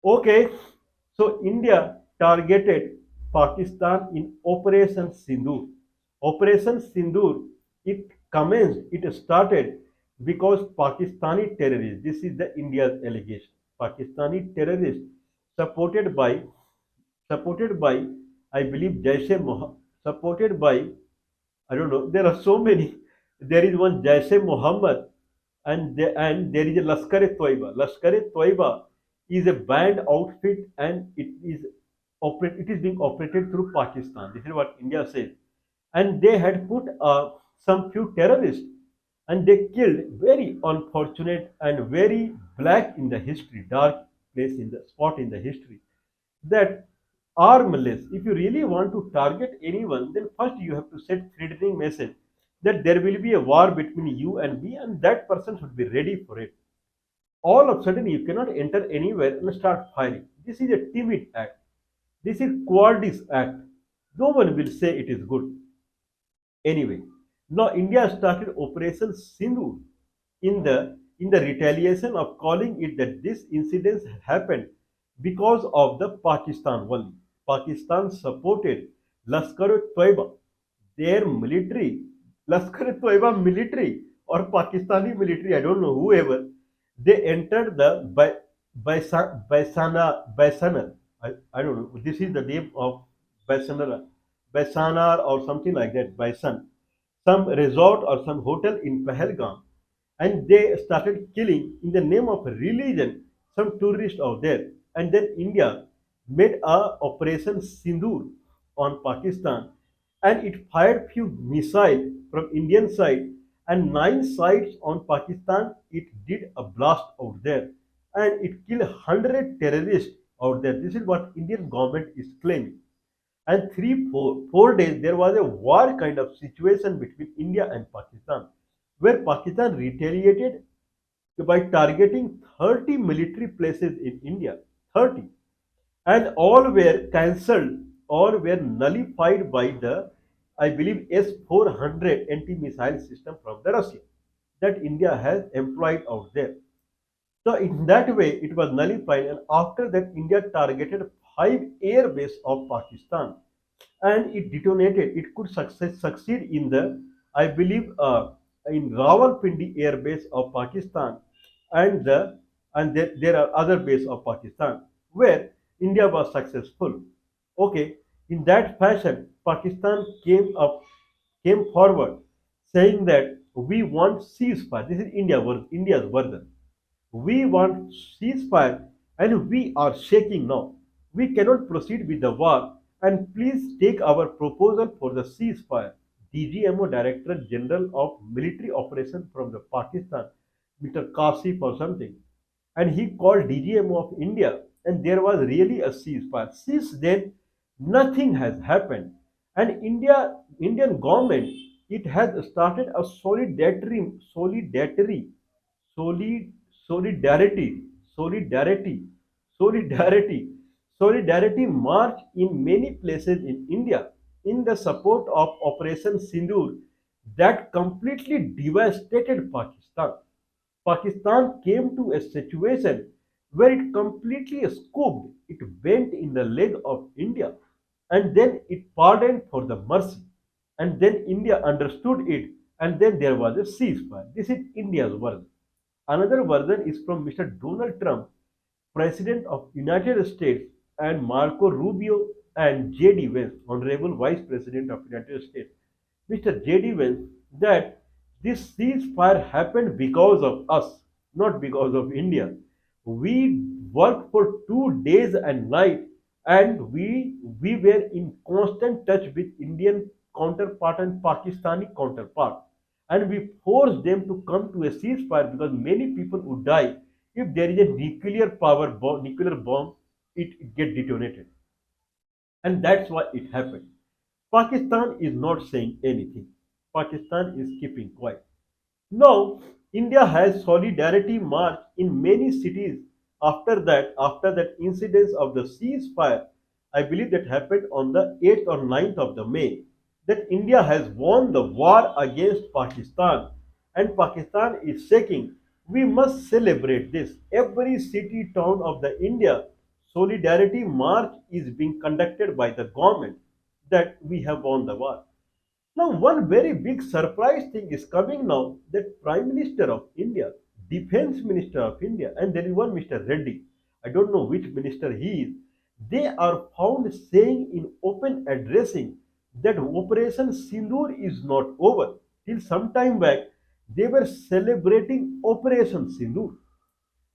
Okay, so India targeted Pakistan in Operation Sindoor. Operation Sindoor, it started because Pakistani terrorists, this is the India's allegation, Pakistani terrorists supported by, supported by, I believe, Jaish-e-Mohammed, supported by, I don't know. There are so many. There is one Jaish-e-Mohammed, and there is a Lashkar-e-Toiba. Lashkar-e-Toiba is a banned outfit, and it is being operated through Pakistan. This is what India says. And they had put some few terrorists, and they killed very unfortunate and very black in the history, dark place in the spot in the history, that armless. If you really want to target anyone, then first you have to set threatening message that there will be a war between you and me, and that person should be ready for it. All of a sudden, you cannot enter anywhere and start firing. This is a timid act. This is cowardice act. No one will say it is good. Anyway, now India started Operation Sindhu in the retaliation of calling it that this incident happened because of the Pakistan only. Pakistan supported Lashkar-e-Toiba, their military, Lashkar-e-Toiba military or Pakistani military, I don't know, whoever, they entered the Baisanar. I don't know. This is the name of Baisanar, Baisanar or something like that, Baisan, some resort or some hotel in Pahalgam, and they started killing in the name of religion some tourists out there. And then India made a Operation Sindoor on Pakistan, and it fired few missiles from Indian side, and 9 sites on Pakistan. It did a blast out there, and it killed 100 terrorists out there. This is what Indian government is claiming. And 4 days there was a war kind of situation between India and Pakistan, where Pakistan retaliated by targeting 30 military places in India. 30. And all were cancelled, all were nullified by the, I believe, S-400 anti-missile system from the Russia that India has employed out there. So in that way, it was nullified, and after that, India targeted 5 air bases of Pakistan, and it detonated. It could succeed in the, I believe, in Rawalpindi air base of Pakistan, and there are other bases of Pakistan where India was successful. Okay, in that fashion, Pakistan came forward saying that we want ceasefire. This is India's version. We want ceasefire, and we are shaking now. We cannot proceed with the war, and please take our proposal for the ceasefire. DGMO Director General of Military Operations from the Pakistan, Mr. Kasif or something, and he called DGMO of India, and there was really a ceasefire. Since then, nothing has happened, and Indian government, it has started a solid solidarity solidarity solidarity solidarity march in many places in India in the support of Operation Sindoor that completely devastated Pakistan came to a situation where it completely scooped, it bent in the leg of India, and then it pardoned for the mercy, and then India understood it, and then there was a ceasefire. This is India's version. Another version is from Mr. Donald Trump, President of United States, and Marco Rubio and J.D. Vance, Honorable Vice President of United States, Mr. J.D. Vance, that this ceasefire happened because of us, not because of India. We worked for 2 days and night, and we were in constant touch with Indian counterpart and Pakistani counterpart, and we forced them to come to a ceasefire because many people would die if there is a nuclear bomb, it get detonated, and that's why it happened. Pakistan is not saying anything. Pakistan is keeping quiet. Now, India has solidarity march in many cities after that incidence of the ceasefire. I believe that happened on the 8th or 9th of the May. That India has won the war against Pakistan, and Pakistan is shaking. We must celebrate this. Every city town of the India solidarity march is being conducted by the government that we have won the war. Now, one very big surprise thing is coming now that Prime Minister of India, Defense Minister of India, and there is one Mr. Reddy. I don't know which minister he is. They are found saying in open addressing that Operation Sindoor is not over. Till some time back, they were celebrating Operation Sindoor.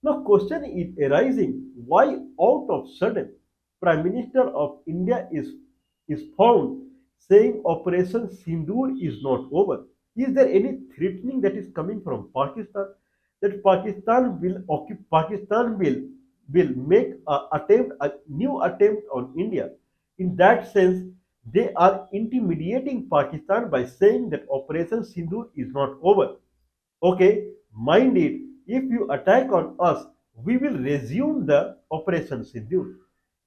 Now, question is arising: why out of sudden Prime Minister of India is found saying Operation Sindoor is not over? Is there any threatening that is coming from Pakistan that Pakistan will make a new attempt on India? In that sense, they are intimidating Pakistan by saying that Operation Sindoor is not over. Okay, mind it, if you attack on us, we will resume the Operation Sindoor.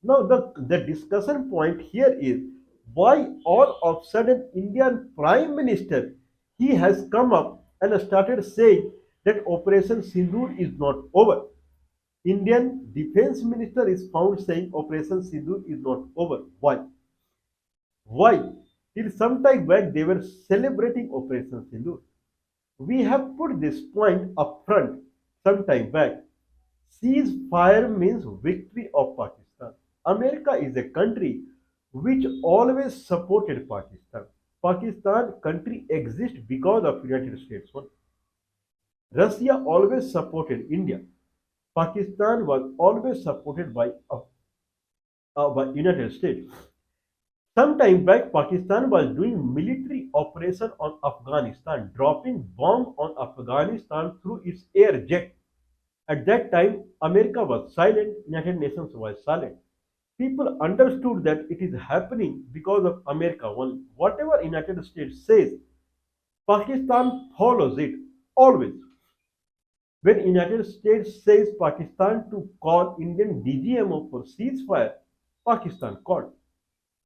Now, the discussion point here is why all of sudden Indian Prime Minister he has come up and started saying that Operation Sindoor is not over. Indian Defense Minister is found saying Operation Sindoor is not over. Why? Why? Till some time back they were celebrating Operation Sindoor. We have put this point up front some time back. Ceasefire means victory of Pakistan. America is a country which always supported Pakistan. Pakistan country exists because of United States. One. Russia always supported India. Pakistan was always supported by United States. Some time back, Pakistan was doing military operation on Afghanistan, dropping bomb on Afghanistan through its air jet. At that time, America was silent, United Nations was silent. People understood that it is happening because of America only. Whatever United States says, Pakistan follows it always. When United States says Pakistan to call Indian DGMO for ceasefire, Pakistan called.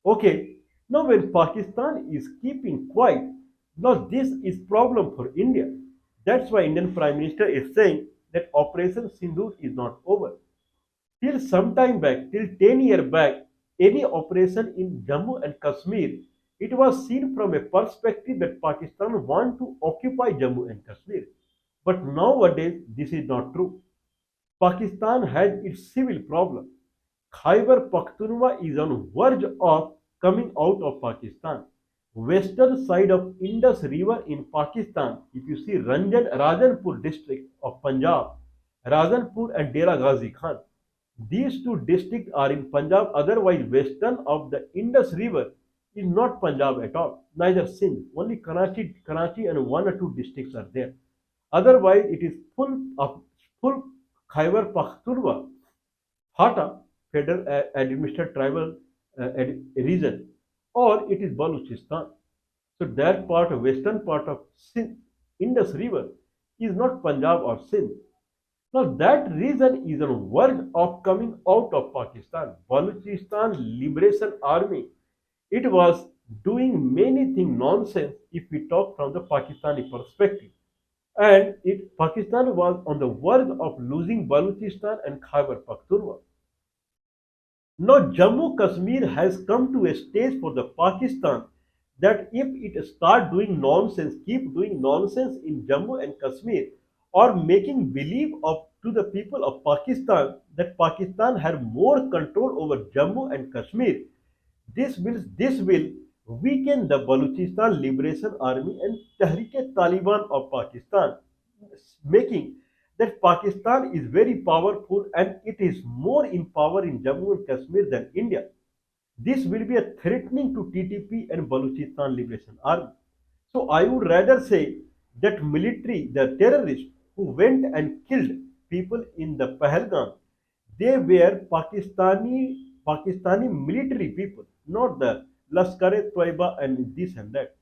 Okay, now when Pakistan is keeping quiet, now this is problem for India. That's why Indian Prime Minister is saying that Operation Sindoor is not over. Till some time back, till 10 years back, any operation in Jammu and Kashmir, it was seen from a perspective that Pakistan want to occupy Jammu and Kashmir. But nowadays, this is not true. Pakistan has its civil problem. Khyber Pakhtunkhwa is on verge of coming out of Pakistan. Western side of Indus River in Pakistan, if you see Rajanpur district of Punjab, Rajanpur and Dera Ghazi Khan, these two districts are in Punjab. Otherwise, western of the Indus River is not Punjab at all. Neither Sindh. Only Karachi and one or two districts are there. Otherwise, it is full Khyber Pakhtunkhwa, Fata, Federal Administered Tribal region, or it is Balochistan. So that part of western part of Sindh, Indus River is not Punjab or Sindh. Now that region is on verge of coming out of Pakistan. Balochistan Liberation Army, it was doing many things nonsense if we talk from the Pakistani perspective. And Pakistan was on the verge of losing Balochistan and Khyber Pakhtunkhwa. Now Jammu Kashmir has come to a stage for the Pakistan that if it start doing nonsense, keep doing nonsense in Jammu and Kashmir, or making believe of to the people of Pakistan that Pakistan had more control over Jammu and Kashmir, this will weaken the Balochistan Liberation Army and Tehrik-e-Taliban of Pakistan, making that Pakistan is very powerful and it is more in power in Jammu and Kashmir than India. This will be a threatening to TTP and Balochistan Liberation Army. So I would rather say that military, the terrorists who went and killed people in the Pahalgam, they were Pakistani military people, not the Lashkar-e-Toiba and this and that.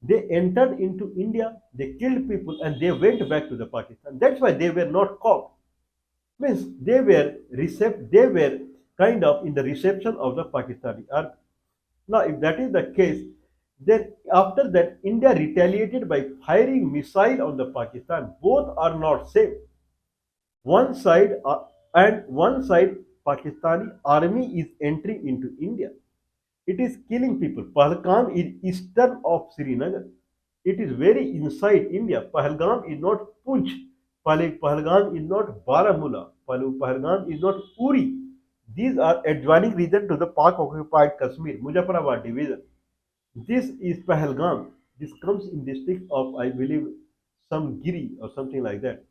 They entered into India, they killed people, and they went back to the Pakistan. That's why they were not caught. Means they were kind of in the reception of the Pakistani army. Now, if that is the case, then after that, India retaliated by firing missile on the Pakistan. Both are not same. One side Pakistani army is entering into India. It is killing people. Pahalgam is eastern of Srinagar. It is very inside India. Pahalgam is not Punch. Pahalgam is not Baramulla. Pahalgam is not Uri. These are adjoining region to the Pak occupied Kashmir, Muzaffarabad division. This is Pahalgam. This comes in district of, I believe, some Giri or something like that.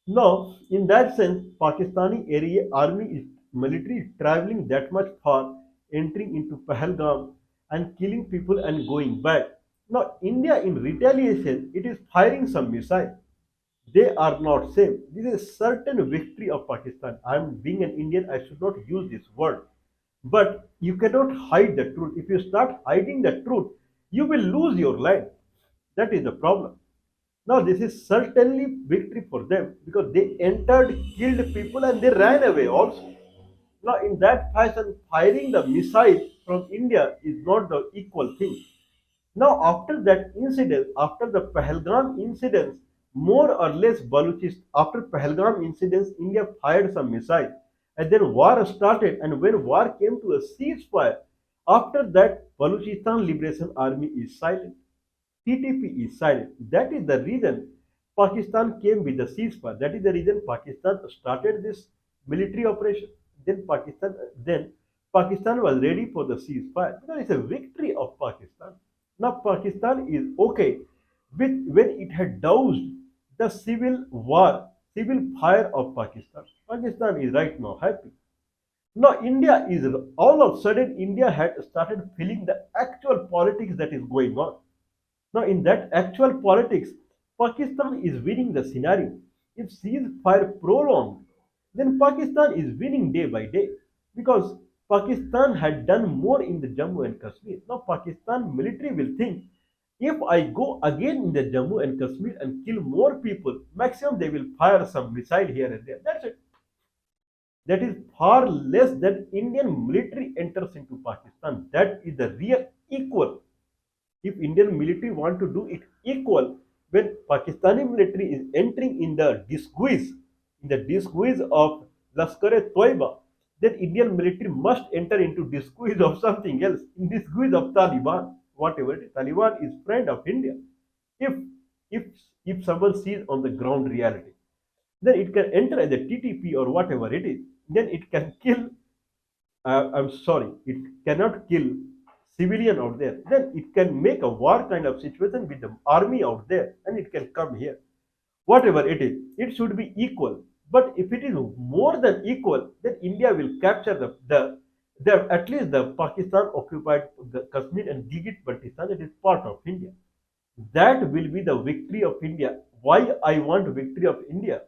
Now, in that sense, Pakistani area army is military is traveling that much far, entering into Pahalgam and killing people and going back. Now, India in retaliation, it is firing some missiles. They are not safe. This is a certain victory of Pakistan. I am being an Indian, I should not use this word. But you cannot hide the truth. If you start hiding the truth, you will lose your land. That is the problem. Now, this is certainly victory for them because they entered, killed people, and they ran away also. Now, in that fashion, firing the missile from India is not the equal thing. Now, after that incident, after the Pahalgam incidents, more or less Baluchistan, after Pahalgam incidents, India fired some missiles. And then war started. And when war came to a ceasefire, after that, Baluchistan Liberation Army is silent. TTP is silent. That is the reason Pakistan came with the ceasefire. That is the reason Pakistan started this military operation. Then Pakistan was ready for the ceasefire because it's a victory of Pakistan. Now Pakistan is okay with when it had doused the civil war, civil fire of Pakistan. Pakistan is right now happy. Now India is all of a sudden India had started feeling the actual politics that is going on. Now, in that actual politics, Pakistan is winning the scenario. If ceasefire prolonged, then Pakistan is winning day by day because Pakistan had done more in the Jammu and Kashmir. Now, Pakistan military will think if I go again in the Jammu and Kashmir and kill more people, maximum they will fire some missile here and there. That's it. That is far less than Indian military enters into Pakistan. That is the real equal. If Indian military want to do it equal, when Pakistani military is entering in the disguise of Lashkar-e-Toiba, then Indian military must enter into disguise of something else, in disguise of Taliban, whatever it is. Taliban is friend of India. If if if someone sees on the ground reality, then it can enter as a TTP or whatever it is. Then it can kill I'm sorry, it cannot kill civilian out there. Then it can make a war kind of situation with the army out there, and it can come here. Whatever it is, it should be equal. But if it is more than equal, then India will capture the at least the Pakistan occupied the Kashmir and give it Pakistan. It is part of India. That will be the victory of India. Why I want victory of India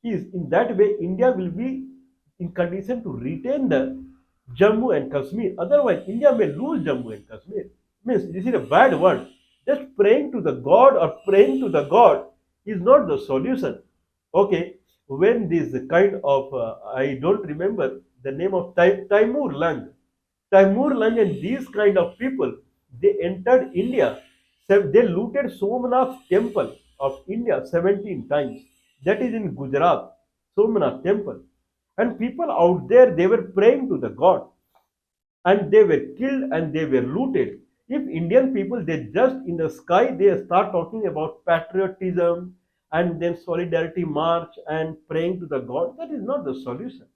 is in that way India will be in condition to retain the Jammu and Kashmir. Otherwise, India may lose Jammu and Kashmir. Means this is a bad word. Just praying to the God or praying to the God is not the solution. Okay, when this kind of I don't remember the name of Taimur Lang. Taimur Lang and these kind of people they entered India. They looted Somnath temple of India 17 times. That is in Gujarat, Somnath temple. And people out there they were praying to the God and they were killed and they were looted. If Indian people they just in the sky they start talking about patriotism and then solidarity march and praying to the God, that is not the solution.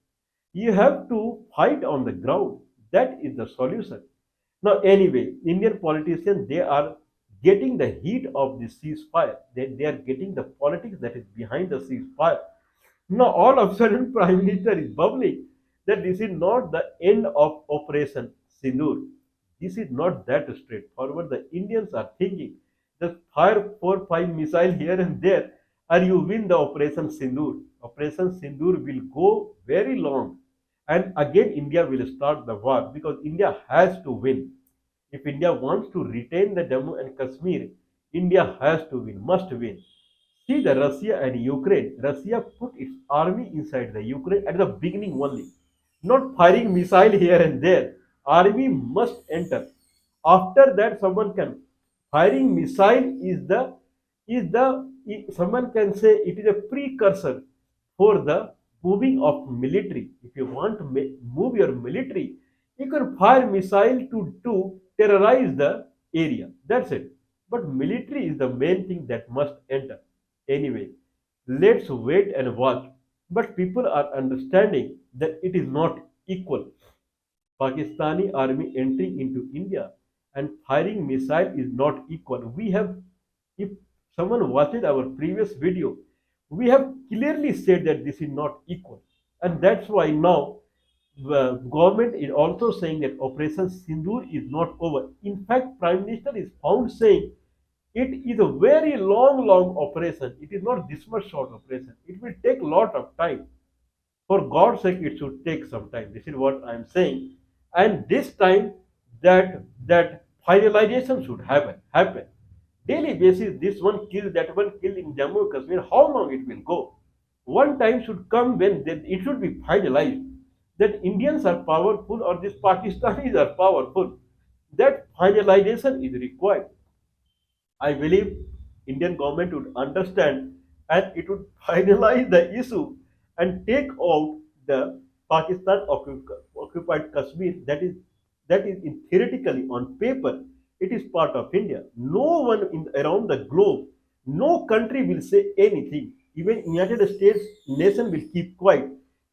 You have to fight on the ground. That is the solution. Now, anyway, Indian politicians they are getting the heat of the ceasefire. They are getting the politics that is behind the ceasefire. Now, all of a sudden, Prime Minister is bubbling that this is not the end of Operation Sindoor. This is not that straightforward. The Indians are thinking just fire 4 5 missiles here and there, and you win the Operation Sindoor. Operation Sindoor will go very long, and again India will start the war because India has to win. If India wants to retain the Jammu and Kashmir, India has to win, must win. See the Russia and Ukraine. Russia put its army inside the Ukraine at the beginning only, not firing missile here and there. Army must enter. After that, someone can firing missile is the someone can say it is a precursor for the moving of military. If you want to move your military, you can fire missile to terrorize the area. That's it. But military is the main thing that must enter. Anyway, let's wait and watch. But people are understanding that it is not equal. Pakistani army entering into India and firing missile is not equal. We have, if someone watches our previous video, we have clearly said that this is not equal. And that's why now the government is also saying that Operation Sindoor is not over. In fact, Prime Minister is found saying it is a very long operation. It is not this much short operation. It will take a lot of time. For God's sake, it should take some time. This is what I am saying. And this time, that finalization should happen. Daily basis, this one kill, that one kill in Jammu and Kashmir. How long it will go? One time should come when it should be finalized that Indians are powerful or these Pakistanis are powerful. That finalization is required. I believe Indian government would understand and it would finalize the issue and take out the Pakistan occupied Kashmir that is in theoretically on paper it is part of India. No one around the globe, no country will say anything. Even United States nation will keep quiet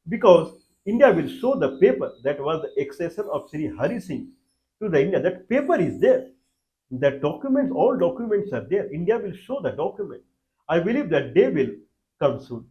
because India will show the paper that was the accession of Sri Hari Singh to the India. That paper is there, the documents, all documents are there. India will show the document. I believe that day will come soon.